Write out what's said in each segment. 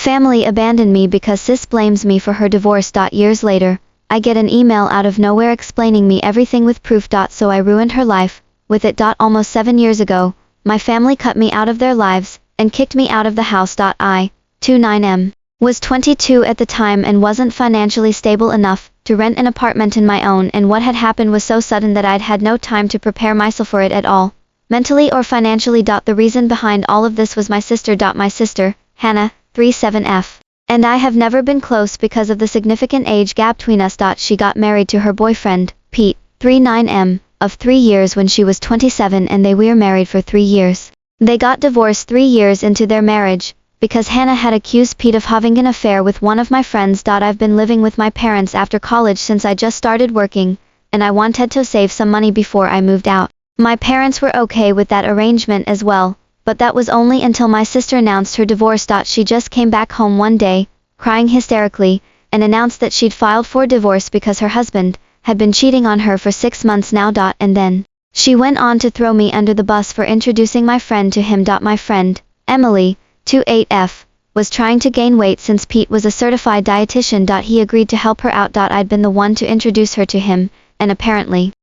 Family abandoned me because sis blames me for her divorce. Years later, I get an email out of nowhere explaining me everything with proof. So I ruined her life with it. Almost 7 years ago, my family cut me out of their lives and kicked me out of the house. I, 29M, was 22 at the time and wasn't financially stable enough to rent an apartment in my own, and what had happened was so sudden that I'd had no time to prepare myself for it at all, mentally or financially. The reason behind all of this was my sister. My sister, Hannah, 37F, and I have never been close because of the significant age gap between us. She got married to her boyfriend, Pete, 39M, of 3 years when she was 27, and they were married for 3 years. They got divorced 3 years into their marriage, because Hannah had accused Pete of having an affair with one of my friends. I've been living with my parents after college since I just started working, and I wanted to save some money before I moved out. My parents were okay with that arrangement as well, but that was only until my sister announced her divorce. She just came back home one day, crying hysterically, and announced that she'd filed for divorce because her husband had been cheating on her for 6 months now. And then she went on to throw me under the bus for introducing my friend to him. My friend, Emily, 28F, was trying to gain weight since Pete was a certified dietitian. He agreed to help her out. I'd been the one to introduce her to him, and apparently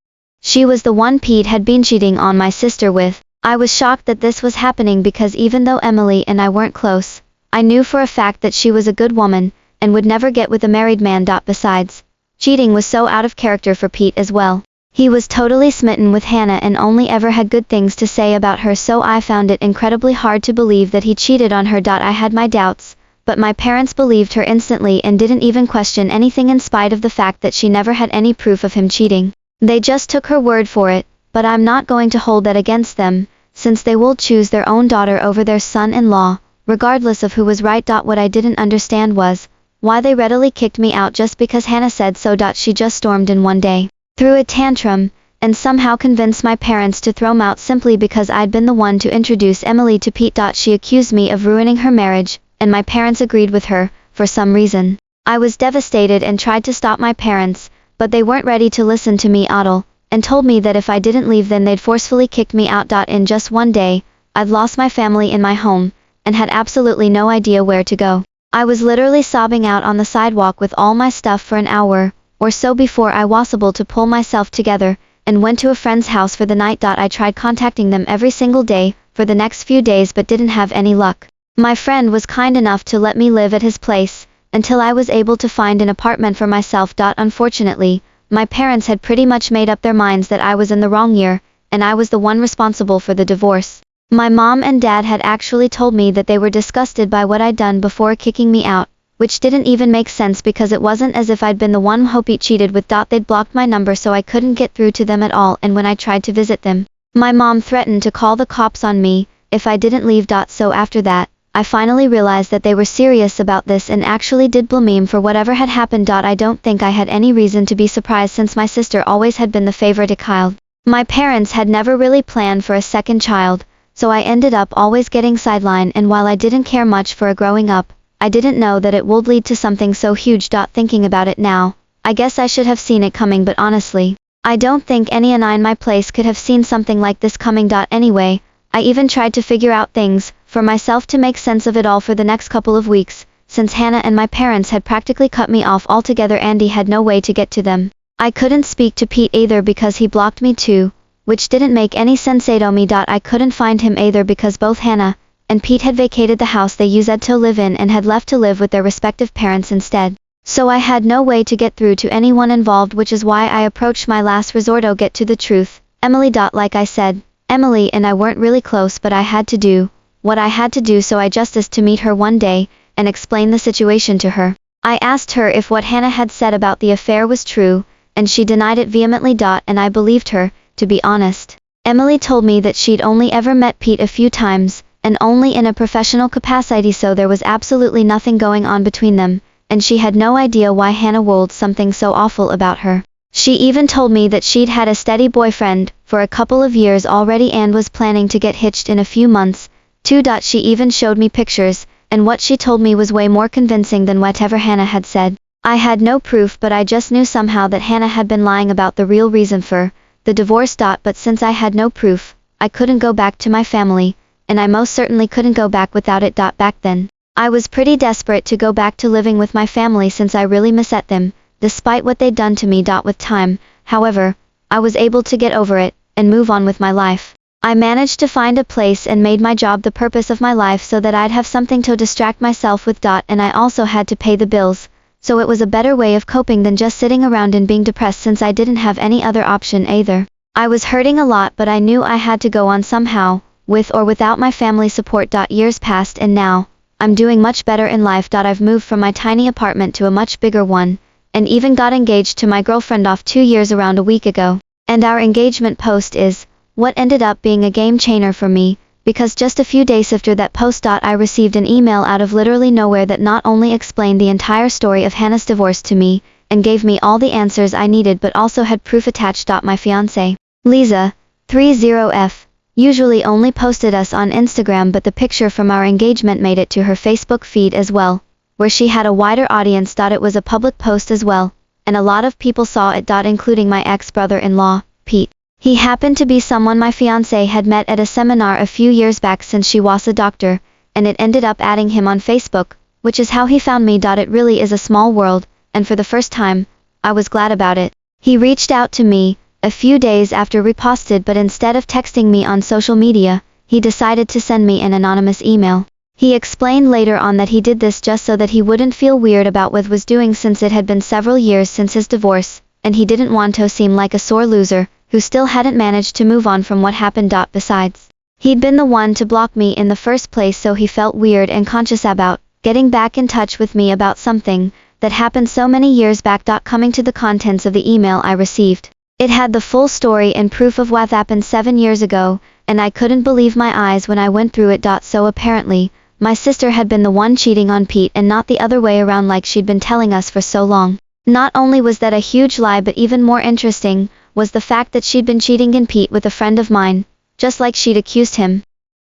she was the one Pete had been cheating on my sister with. I was shocked that this was happening because even though Emily and I weren't close, I knew for a fact that she was a good woman and would never get with a married man. Besides, cheating was so out of character for Pete as well. He was totally smitten with Hannah and only ever had good things to say about her, so I found it incredibly hard to believe that he cheated on her. I had my doubts, but my parents believed her instantly and didn't even question anything in spite of the fact that she never had any proof of him cheating. They just took her word for it, but I'm not going to hold that against them, since they will choose their own daughter over their son-in-law, regardless of who was right. What I didn't understand was why they readily kicked me out just because Hannah said so. She just stormed in one day, threw a tantrum, and somehow convinced my parents to throw me out simply because I'd been the one to introduce Emily to Pete. She accused me of ruining her marriage, and my parents agreed with her, for some reason. I was devastated and tried to stop my parents, but they weren't ready to listen to me at all, and told me that if I didn't leave then they'd forcefully kick me out. In just one day, I'd lost my family in my home, and had absolutely no idea where to go. I was literally sobbing out on the sidewalk with all my stuff for an hour or so before I was able to pull myself together, and went to a friend's house for the night. I tried contacting them every single day for the next few days but didn't have any luck. My friend was kind enough to let me live at his place, until I was able to find an apartment for myself. Unfortunately, my parents had pretty much made up their minds that I was in the wrong year, and I was the one responsible for the divorce. My mom and dad had actually told me that they were disgusted by what I'd done before kicking me out, which didn't even make sense because it wasn't as if I'd been the one who Pete cheated with. They'd blocked my number so I couldn't get through to them at all, and when I tried to visit them, my mom threatened to call the cops on me if I didn't leave. So after that, I finally realized that they were serious about this and actually did blame me for whatever had happened. I don't think I had any reason to be surprised since my sister always had been the favorite child. My parents had never really planned for a second child, so I ended up always getting sidelined, and while I didn't care much for a growing up, I didn't know that it would lead to something so huge. Thinking about it now, I guess I should have seen it coming, but honestly, I don't think anyone in my place could have seen something like this coming. Anyway, I even tried to figure out things for myself to make sense of it all for the next couple of weeks, since Hannah and my parents had practically cut me off altogether. Andy had no way to get to them. I couldn't speak to Pete either because he blocked me too, which didn't make any sense to me. I couldn't find him either because both Hannah and Pete had vacated the house they used to live in and had left to live with their respective parents instead. So I had no way to get through to anyone involved, which is why I approached my last resort to get to the truth, Emily. Like I said, Emily and I weren't really close, but I had to do what I had to do, so I just asked to meet her one day and explain the situation to her. I asked her if what Hannah had said about the affair was true, and she denied it vehemently. And I believed her, to be honest. Emily told me that she'd only ever met Pete a few times, and only in a professional capacity, so there was absolutely nothing going on between them, and she had no idea why Hannah would something so awful about her. She even told me that she'd had a steady boyfriend for a couple of years already and was planning to get hitched in a few months, too. She even showed me pictures, and what she told me was way more convincing than whatever Hannah had said. I had no proof, but I just knew somehow that Hannah had been lying about the real reason for the divorce. But since I had no proof, I couldn't go back to my family, and I most certainly couldn't go back without it. Back then, I was pretty desperate to go back to living with my family since I really missed them, despite what they'd done to me. With time, however, I was able to get over it and move on with my life. I managed to find a place and made my job the purpose of my life so that I'd have something to distract myself with. And I also had to pay the bills, so it was a better way of coping than just sitting around and being depressed since I didn't have any other option either. I was hurting a lot, but I knew I had to go on somehow, with or without my family support. Years passed and now, I'm doing much better in life. I've moved from my tiny apartment to a much bigger one, and even got engaged to my girlfriend off 2 years around a week ago. And our engagement post is what ended up being a game changer for me, because just a few days after that post, I received an email out of literally nowhere that not only explained the entire story of Hannah's divorce to me, and gave me all the answers I needed, but also had proof attached. My fiancé, Lisa, 30F, usually only posted us on Instagram, but the picture from our engagement made it to her Facebook feed as well, where she had a wider audience. It was a public post as well, and a lot of people saw it. Including my ex-brother-in-law, Pete. He happened to be someone my fiancé had met at a seminar a few years back since she was a doctor, and it ended up adding him on Facebook, which is how he found me. It really is a small world, and for the first time, I was glad about it. He reached out to me a few days after reposted, but instead of texting me on social media, he decided to send me an anonymous email. He explained later on that he did this just so that he wouldn't feel weird about what was doing, since it had been several years since his divorce, and he didn't want to seem like a sore loser who still hadn't managed to move on from what happened. Besides, he'd been the one to block me in the first place, so he felt weird and conscious about getting back in touch with me about something that happened so many years back. Coming to the contents of the email I received, it had the full story and proof of what happened 7 years ago, and I couldn't believe my eyes when I went through it. So apparently, my sister had been the one cheating on Pete and not the other way around like she'd been telling us for so long. Not only was that a huge lie, but even more interesting was the fact that she'd been cheating on Pete with a friend of mine, just like she'd accused him.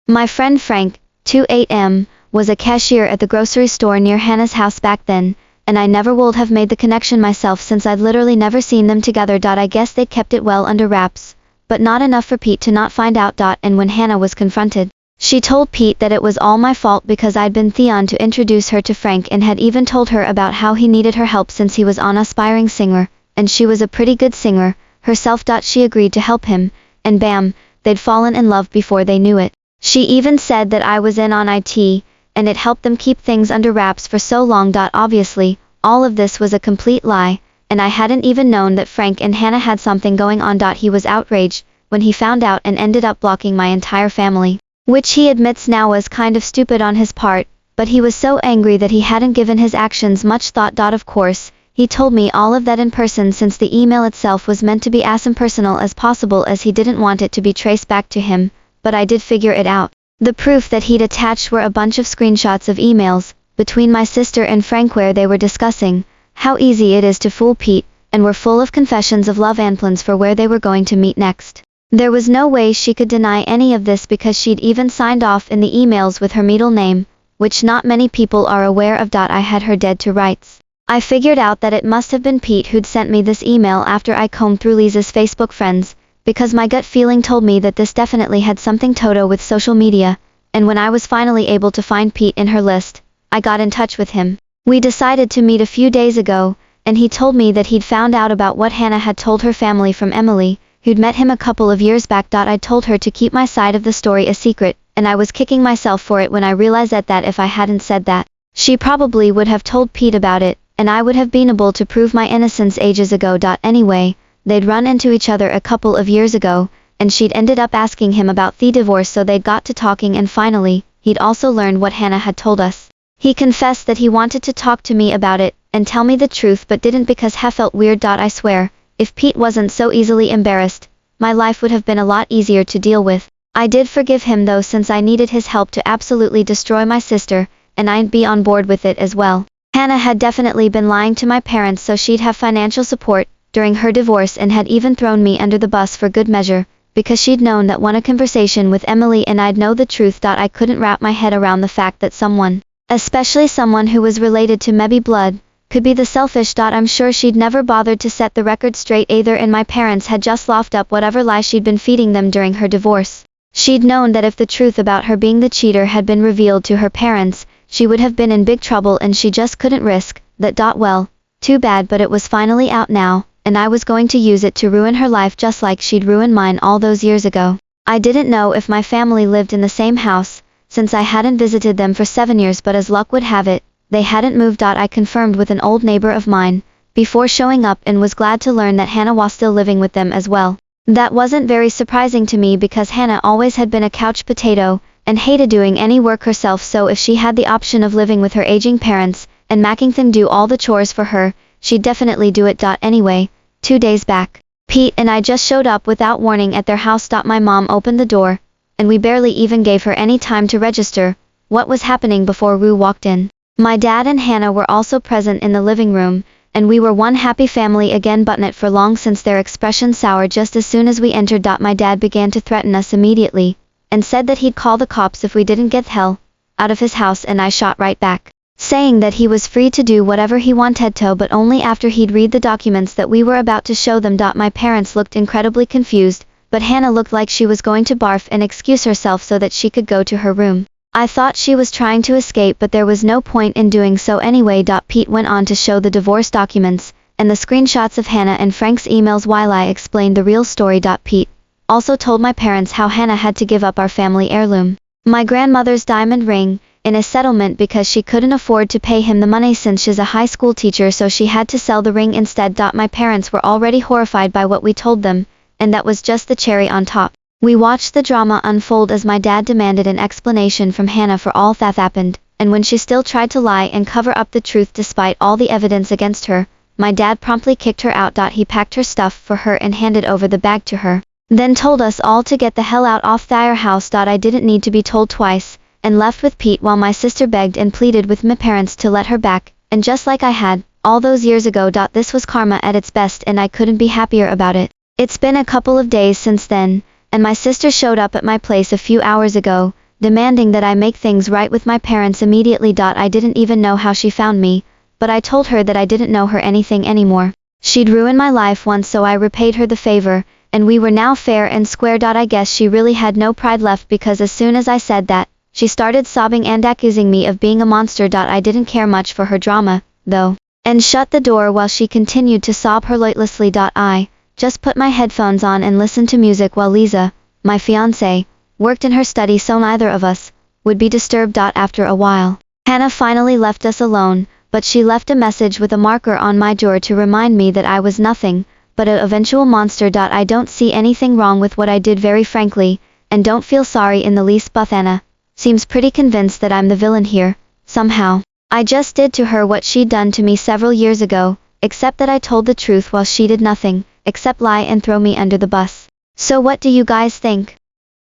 My friend Frank, 28M, was a cashier at the grocery store near Hannah's house back then, and I never would have made the connection myself since I'd literally never seen them together. I guess they kept it well under wraps, but not enough for Pete to not find out. And when Hannah was confronted, she told Pete that it was all my fault because I'd been Theon to introduce her to Frank, and had even told her about how he needed her help since he was an aspiring singer, and she was a pretty good singer herself. She agreed to help him, and bam, they'd fallen in love before they knew it. She even said that I was in on IT, and it helped them keep things under wraps for so long. Obviously, all of this was a complete lie, and I hadn't even known that Frank and Hannah had something going on. He was outraged when he found out and ended up blocking my entire family, which he admits now was kind of stupid on his part, but he was so angry that he hadn't given his actions much thought. Of course, he told me all of that in person, since the email itself was meant to be as impersonal as possible, as he didn't want it to be traced back to him, but I did figure it out. The proof that he'd attached were a bunch of screenshots of emails between my sister and Frank where they were discussing how easy it is to fool Pete, and were full of confessions of love and plans for where they were going to meet next. There was no way she could deny any of this because she'd even signed off in the emails with her middle name, which not many people are aware of. I had her dead to rights. I figured out that it must have been Pete who'd sent me this email after I combed through Lisa's Facebook friends, because my gut feeling told me that this definitely had something to with social media, and when I was finally able to find Pete in her list, I got in touch with him. We decided to meet a few days ago, and he told me that he'd found out about what Hannah had told her family from Emily, who'd met him a couple of years back. I'd told her to keep my side of the story a secret, and I was kicking myself for it when I realized that if I hadn't said that, she probably would have told Pete about it, and I would have been able to prove my innocence ages ago. Anyway, they'd run into each other a couple of years ago, and she'd ended up asking him about the divorce, so they got to talking, and finally, he'd also learned what Hannah had told us. He confessed that he wanted to talk to me about it, and tell me the truth, but didn't because he felt weird. I swear, if Pete wasn't so easily embarrassed, my life would have been a lot easier to deal with. I did forgive him though, since I needed his help to absolutely destroy my sister, and I'd be on board with it as well. Hannah had definitely been lying to my parents so she'd have financial support during her divorce, and had even thrown me under the bus for good measure, because she'd known that a conversation with Emily and I'd know the truth. I couldn't wrap my head around the fact that someone, especially someone who was related to maybe blood, could be the selfish. I'm sure she'd never bothered to set the record straight either, and my parents had just laughed up whatever lie she'd been feeding them during her divorce. She'd known that if the truth about her being the cheater had been revealed to her parents, she would have been in big trouble and she just couldn't risk that. Well, too bad, but it was finally out now, and I was going to use it to ruin her life just like she'd ruined mine all those years ago. I didn't know if my family lived in the same house, since I hadn't visited them for 7 years, but as luck would have it, they hadn't moved. I confirmed with an old neighbor of mine before showing up and was glad to learn that Hannah was still living with them as well. That wasn't very surprising to me because Hannah always had been a couch potato and hated doing any work herself, so if she had the option of living with her aging parents and making them do all the chores for her, she'd definitely do it. Anyway, 2 days back, Pete and I just showed up without warning at their house. My mom opened the door, and we barely even gave her any time to register what was happening before Rue walked in. My dad and Hannah were also present in the living room, and we were one happy family again, but not for long since their expression soured just as soon as we entered. My dad began to threaten us immediately, and said that he'd call the cops if we didn't get the hell out of his house, and I shot right back, saying that he was free to do whatever he wanted to, but only after he'd read the documents that we were about to show them. My parents looked incredibly confused, but Hannah looked like she was going to barf and excuse herself so that she could go to her room. I thought she was trying to escape, but there was no point in doing so anyway. Pete went on to show the divorce documents and the screenshots of Hannah and Frank's emails while I explained the real story. Pete also told my parents how Hannah had to give up our family heirloom, my grandmother's diamond ring, in a settlement because she couldn't afford to pay him the money since she's a high school teacher, so she had to sell the ring instead. My parents were already horrified by what we told them, and that was just the cherry on top. We watched the drama unfold as my dad demanded an explanation from Hannah for all that happened, and when she still tried to lie and cover up the truth despite all the evidence against her, my dad promptly kicked her out. He packed her stuff for her and handed over the bag to her, then told us all to get the hell out of their house. I didn't need to be told twice, and left with Pete while my sister begged and pleaded with my parents to let her back, and just like I had all those years ago. This was karma at its best, and I couldn't be happier about it. It's been a couple of days since then, and my sister showed up at my place a few hours ago, demanding that I make things right with my parents immediately. I didn't even know how she found me, but I told her that I didn't know her anything anymore. She'd ruined my life once, so I repaid her the favor, and we were now fair and square. I guess she really had no pride left, because as soon as I said that, she started sobbing and accusing me of being a monster. I didn't care much for her drama, though, and shut the door while she continued to sob hurtlessly. I just put my headphones on and listened to music while Lisa, my fiancée, worked in her study so neither of us would be disturbed. After a while, Hannah finally left us alone, but she left a message with a marker on my door to remind me that I was nothing but an eventual monster. I don't see anything wrong with what I did, very frankly, and don't feel sorry in the least, but Hannah seems pretty convinced that I'm the villain here, somehow. I just did to her what she'd done to me several years ago, except that I told the truth while she did nothing except lie and throw me under the bus. So what do you guys think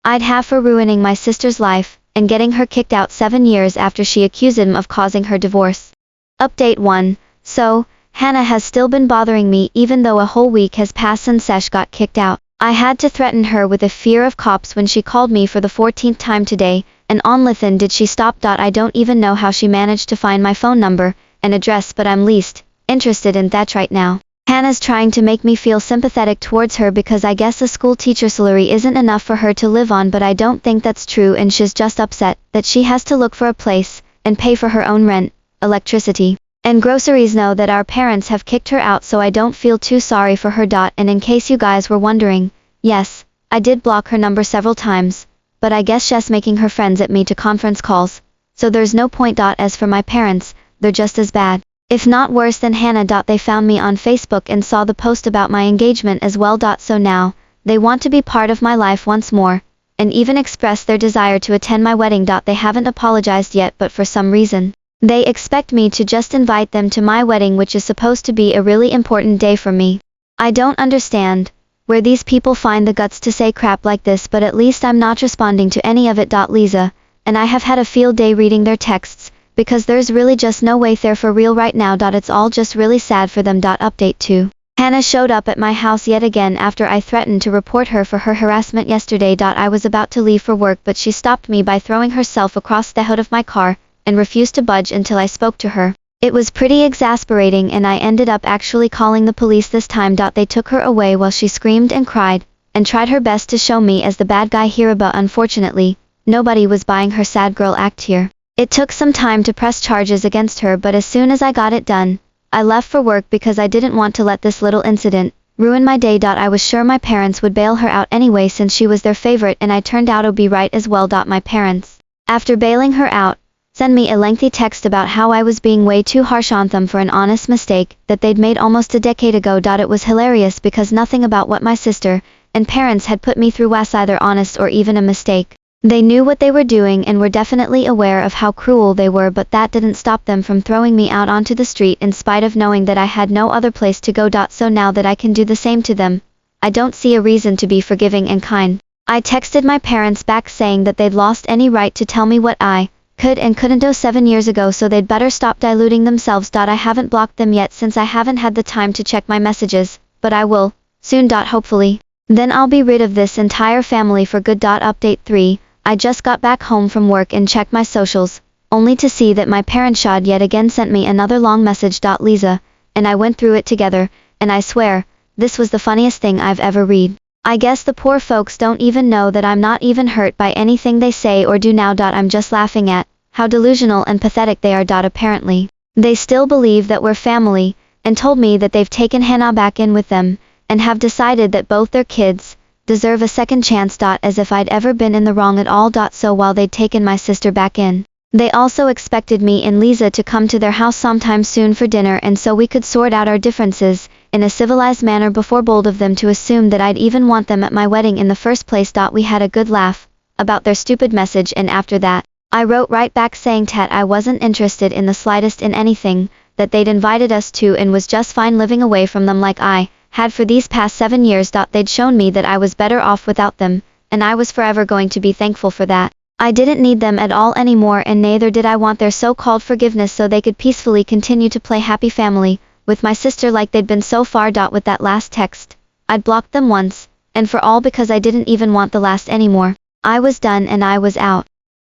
I'd have for ruining my sister's life and getting her kicked out 7 years after she accused him of causing her divorce? Update 1. So, Hannah has still been bothering me even though a whole week has passed since Sesh got kicked out. I had to threaten her with a fear of cops when she called me for the 14th time today, and only did she stop. I don't even know how she managed to find my phone number and address, but I'm least interested in that right now. Hannah's trying to make me feel sympathetic towards her because I guess a school teacher's salary isn't enough for her to live on, but I don't think that's true, and she's just upset that she has to look for a place and pay for her own rent, electricity, and groceries. Know that our parents have kicked her out, so I don't feel too sorry for her. And in case you guys were wondering, yes, I did block her number several times, but I guess she's making her friends at me to conference calls, so there's no point. As for my parents, they're just as bad, if not worse than Hannah. They found me on Facebook and saw the post about my engagement as well. So now, they want to be part of my life once more, and even expressed their desire to attend my wedding. They haven't apologized yet, but for some reason, they expect me to just invite them to my wedding, which is supposed to be a really important day for me. I don't understand where these people find the guts to say crap like this, but at least I'm not responding to any of it. Lisa and I have had a field day reading their texts, because there's really just no way they're for real right now. It's all just really sad for them. Update 2. Hannah showed up at my house yet again after I threatened to report her for her harassment yesterday. I was about to leave for work, but she stopped me by throwing herself across the hood of my car and refused to budge until I spoke to her. It was pretty exasperating, and I ended up actually calling the police this time. They took her away while she screamed and cried and tried her best to show me as the bad guy here, but unfortunately, nobody was buying her sad girl act here. It took some time to press charges against her, but as soon as I got it done, I left for work because I didn't want to let this little incident ruin my day. I was sure my parents would bail her out anyway since she was their favorite, and I turned out to be right as well. My parents, after bailing her out, sent me a lengthy text about how I was being way too harsh on them for an honest mistake that they'd made almost a decade ago. It was hilarious because nothing about what my sister and parents had put me through was either honest or even a mistake. They knew what they were doing and were definitely aware of how cruel they were, but that didn't stop them from throwing me out onto the street in spite of knowing that I had no other place to go. So now that I can do the same to them, I don't see a reason to be forgiving and kind. I texted my parents back saying that they'd lost any right to tell me what I could and couldn't do 7 years ago, so they'd better stop deluding themselves. I haven't blocked them yet since I haven't had the time to check my messages, but I will soon. Hopefully. Then I'll be rid of this entire family for good. Update 3. I just got back home from work and checked my socials, only to see that my parents had yet again sent me another long message. Lisa and I went through it together, and I swear, this was the funniest thing I've ever read. I guess the poor folks don't even know that I'm not even hurt by anything they say or do now. I'm just laughing at how delusional and pathetic they are. Apparently, they still believe that we're family, and told me that they've taken Hannah back in with them, and have decided that both their kids deserve a second chance. As if I'd ever been in the wrong at all. So while they'd taken my sister back in, they also expected me and Lisa to come to their house sometime soon for dinner, and so we could sort out our differences in a civilized manner. Before bold of them to assume that I'd even want them at my wedding in the first place. We had a good laugh about their stupid message, and after that, I wrote right back saying that I wasn't interested in the slightest in anything that they'd invited us to, and was just fine living away from them like I had for these past 7 years. They'd shown me that I was better off without them, and I was forever going to be thankful for that. I didn't need them at all anymore, and neither did I want their so-called forgiveness, so they could peacefully continue to play happy family with my sister like they'd been so far. With that last text, I'd blocked them once and for all because I didn't even want the last anymore. I was done and I was out.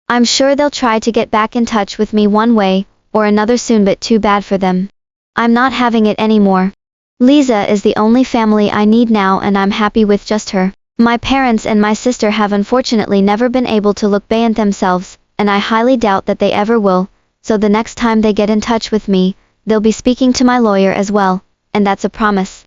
I'm sure they'll try to get back in touch with me one way or another soon, but too bad for them. I'm not having it anymore. Lisa is the only family I need now, and I'm happy with just her. My parents and my sister have unfortunately never been able to look beyond themselves, and I highly doubt that they ever will, so the next time they get in touch with me, they'll be speaking to my lawyer as well, and that's a promise.